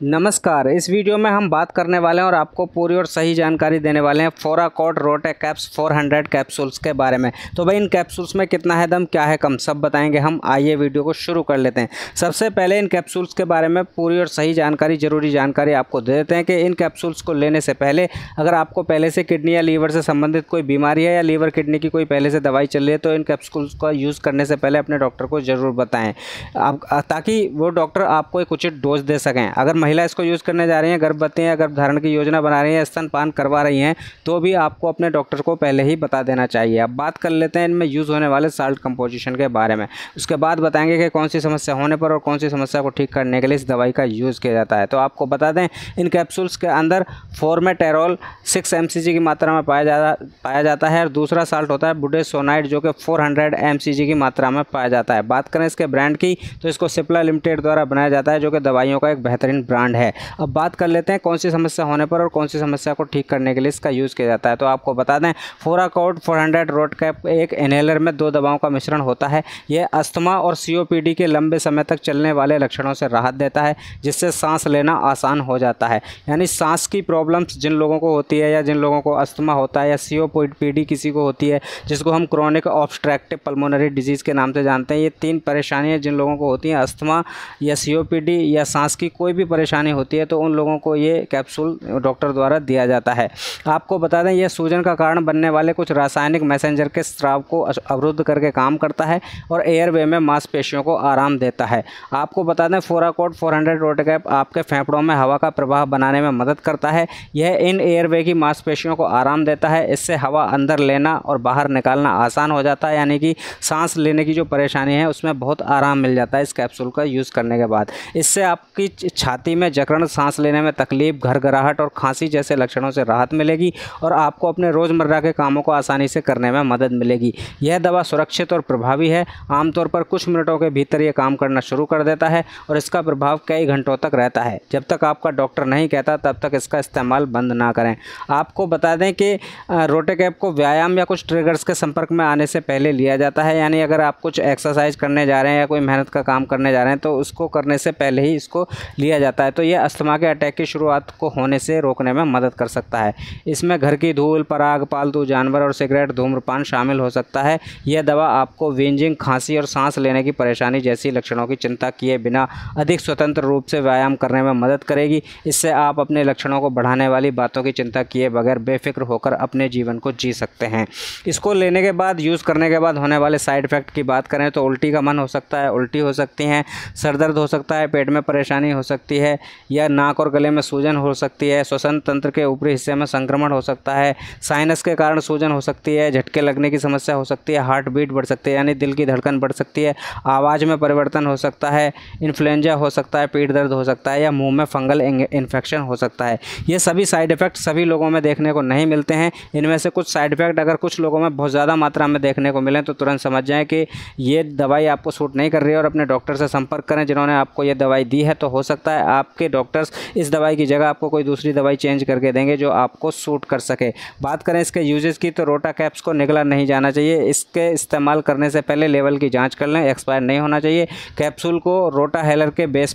नमस्कार। इस वीडियो में हम बात करने वाले हैं और आपको पूरी और सही जानकारी देने वाले हैं फोराकोड रोटेकैप्स 400 कैप्सूल्स के बारे में। तो भाई इन कैप्सूल्स में कितना है दम, क्या है कम, सब बताएंगे हम। आइए वीडियो को शुरू कर लेते हैं। सबसे पहले इन कैप्सूल्स के बारे में पूरी और सही जानकारी, जरूरी जानकारी आपको दे देते हैं कि इन कैप्सूल्स को लेने से पहले अगर आपको पहले से किडनी या लीवर से संबंधित कोई बीमारी है या लीवर किडनी की कोई पहले से दवाई चल रही है तो इन कैप्सूल्स का यूज़ करने से पहले अपने डॉक्टर को ज़रूर बताएँ, ताकि वो डॉक्टर आपको एक उचित डोज दे सकें। अगर महिला इसको यूज़ करने जा रही हैं, गर्भवती हैं, गर्भधारण की योजना बना रही हैं, स्तनपान करवा रही हैं, तो भी आपको अपने डॉक्टर को पहले ही बता देना चाहिए। अब बात कर लेते हैं इनमें यूज़ होने वाले साल्ट कंपोजिशन के बारे में। उसके बाद बताएंगे कि कौन सी समस्या होने पर और कौन सी समस्या को ठीक करने के लिए इस दवाई का यूज़ किया जाता है। तो आपको बता दें, इन कैप्सूल्स के अंदर फॉर्मेटेरॉल 6 mcg की मात्रा में पाया जाता है और दूसरा साल्ट होता है बुडेसोनाइड जो कि 400 mcg की मात्रा में पाया जाता है। बात करें इसके ब्रांड की तो इसको सिप्ला लिमिटेड द्वारा बनाया जाता है, जो कि दवाइयों का एक बेहतरीन ब्रांड है। अब बात कर लेते हैं कौन सी समस्या होने पर और कौन सी समस्या को ठीक करने के लिए इसका यूज़ किया जाता है। तो आपको बता दें, फोराकोड 400 रोटेकैप एक इनहेलर में 2 दवाओं का मिश्रण होता है। यह अस्थमा और COPD के लंबे समय तक चलने वाले लक्षणों से राहत देता है, जिससे सांस लेना आसान हो जाता है। यानी सांस की प्रॉब्लम्स जिन लोगों को होती है या जिन लोगों को अस्थमा होता है या COPD किसी को होती है, जिसको हम क्रोनिक ऑब्स्ट्रक्टिव पल्मोनरी डिजीज़ के नाम से जानते हैं, ये 3 परेशानियाँ जिन लोगों को होती हैं, अस्थमा या COPD या सांस की कोई भी परेशानी होती है, तो उन लोगों को ये कैप्सूल डॉक्टर द्वारा दिया जाता है। आपको बता दें, यह सूजन का कारण बनने वाले कुछ रासायनिक मैसेंजर के स्राव को अवरुद्ध करके काम करता है और एयरवे में मांसपेशियों को आराम देता है। आपको बता दें, फोराकोड 400 रोटेकैप आपके फेफड़ों में हवा का प्रवाह बनाने में मदद करता है। यह इन एयरवे की मांसपेशियों को आराम देता है। इससे हवा अंदर लेना और बाहर निकालना आसान हो जाता है, यानी कि सांस लेने की जो परेशानी है उसमें बहुत आराम मिल जाता है इस कैप्सूल का यूज़ करने के बाद। इससे आपकी छाती में जकड़न, सांस लेने में तकलीफ, घरघराहट और खांसी जैसे लक्षणों से राहत मिलेगी और आपको अपने रोज़मर्रा के कामों को आसानी से करने में मदद मिलेगी। यह दवा सुरक्षित और प्रभावी है। आमतौर पर कुछ मिनटों के भीतर ये काम करना शुरू कर देता है और इसका प्रभाव कई घंटों तक रहता है। जब तक आपका डॉक्टर नहीं कहता तब तक इसका इस्तेमाल बंद ना करें। आपको बता दें कि रोटेकैप को व्यायाम या कुछ ट्रिगर्स के संपर्क में आने से पहले लिया जाता है, यानी अगर आप कुछ एक्सरसाइज करने जा रहे हैं या कोई मेहनत का काम करने जा रहे हैं तो उसको करने से पहले ही इसको लिया जाता है। तो यह अस्थमा के अटैक की शुरुआत को होने से रोकने में मदद कर सकता है। इसमें घर की धूल, पराग, पालतू जानवर और सिगरेट, धूम्रपान शामिल हो सकता है। यह दवा आपको व्हीजिंग, खांसी और सांस लेने की परेशानी जैसी लक्षणों की चिंता किए बिना अधिक स्वतंत्र रूप से व्यायाम करने में मदद करेगी। इससे आप अपने लक्षणों को बढ़ाने वाली बातों की चिंता किए बगैर बेफिक्र होकर अपने जीवन को जी सकते हैं। इसको लेने के बाद, यूज़ करने के बाद होने वाले साइड इफ़ेक्ट की बात करें तो उल्टी का मन हो सकता है, उल्टी हो सकती हैं, सर दर्द हो सकता है, पेट में परेशानी हो सकती है या नाक और गले में सूजन हो सकती है, श्वसन तंत्र के ऊपरी हिस्से में संक्रमण हो सकता है, साइनस के कारण सूजन हो सकती है, झटके लगने की समस्या हो सकती है, हार्ट बीट बढ़ सकती है यानी दिल की धड़कन बढ़ सकती है, आवाज़ में परिवर्तन हो सकता है, इन्फ्लुएंजा हो सकता है, पेट दर्द हो सकता है या मुंह में फंगल इन्फेक्शन हो सकता है। ये सभी साइड इफ़ेक्ट सभी लोगों में देखने को नहीं मिलते हैं। इनमें से कुछ साइड इफ़ेक्ट अगर कुछ लोगों में बहुत ज़्यादा मात्रा में देखने को मिलें तो तुरंत समझ जाएँ कि ये दवाई आपको सूट नहीं कर रही है और अपने डॉक्टर से संपर्क करें जिन्होंने आपको ये दवाई दी है। तो हो सकता है आपके डॉक्टर्स इस दवाई की जगह आपको कोई दूसरी दवाई चेंज करके देंगे जो आपको सूट कर सके। बात करें इसके यूजेस की तो रोटेकैप्स को निगला नहीं जाना चाहिए। इसके इस्तेमाल करने से पहले लेवल की जांच कर लें, एक्सपायर नहीं होना चाहिए। कैप्सूल को रोटाहेलर के बेस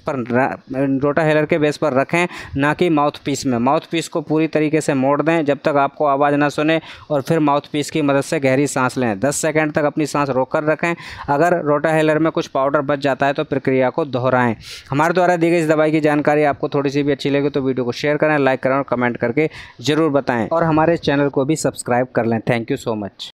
पर रखें, ना कि माउथ पीस में। माउथ पीस को पूरी तरीके से मोड़ दें जब तक आपको आवाज़ ना सुने और फिर माउथ पीस की मदद से गहरी सांस लें। 10 सेकंड तक अपनी सांस रोककर रखें। अगर रोटाहेलर में कुछ पाउडर बच जाता है तो प्रक्रिया को दोहराएं। हमारे द्वारा दी गई इस दवाई की जानकारी आपको थोड़ी सी भी अच्छी लगे तो वीडियो को शेयर करें, लाइक करें और कमेंट करके ज़रूर बताएं और हमारे चैनल को भी सब्सक्राइब कर लें। Thank you so much.